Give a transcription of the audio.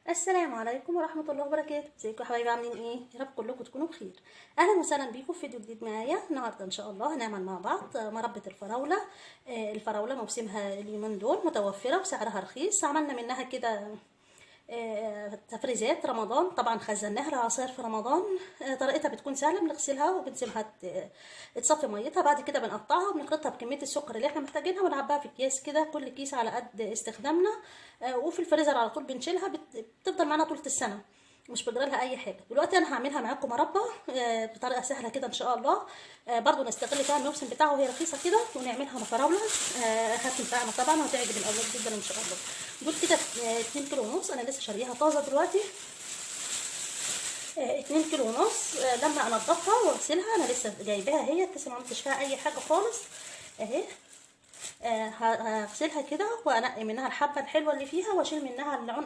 السلام عليكم ورحمة الله وبركاته. ازيكم يا حبايبي، عاملين ايه؟ يا رب كلكم تكونوا بخير. اهلا وسهلا بيكم في فيديو جديد معايا. النهارده ان شاء الله هنعمل مع بعض مربى الفراولة. الفراولة موسمها اليومين دول متوفرة وسعرها رخيص. عملنا منها كده تفريزات رمضان، طبعا خزناها العصير في رمضان. طريقتها بتكون سهله، بنغسلها وبنسيبها تصفي ميتها، بعد كده بنقطعها وبنخلطها بكميه السكر اللي احنا محتاجينها ونعبيها في اكياس كده، كل كيس على قد استخدامنا. وفي الفريزر على طول بنشيلها، بتفضل معانا طول السنه، مش بجرى لها اي حاجه. دلوقتي انا هعملها معاكم مربى بطريقه سهله كده ان شاء الله. برضو نستغل فيها الموسم بتاعه وهي رخيصه كده، ونعملها فراوله. هتنفعنا طبعا وهتعجب الاولاد جدا ان شاء الله. دول كده 2 كيلو ونص، انا لسه شاريها طازه دلوقتي. 2 كيلو ونص. لما انضفها واغسلها، انا لسه جايباها هي لسه ما عملتش فيها اي حاجه خالص اهي. هغسلها كده وانقي منها الحبه الحلوه اللي فيها واشيل منها العنق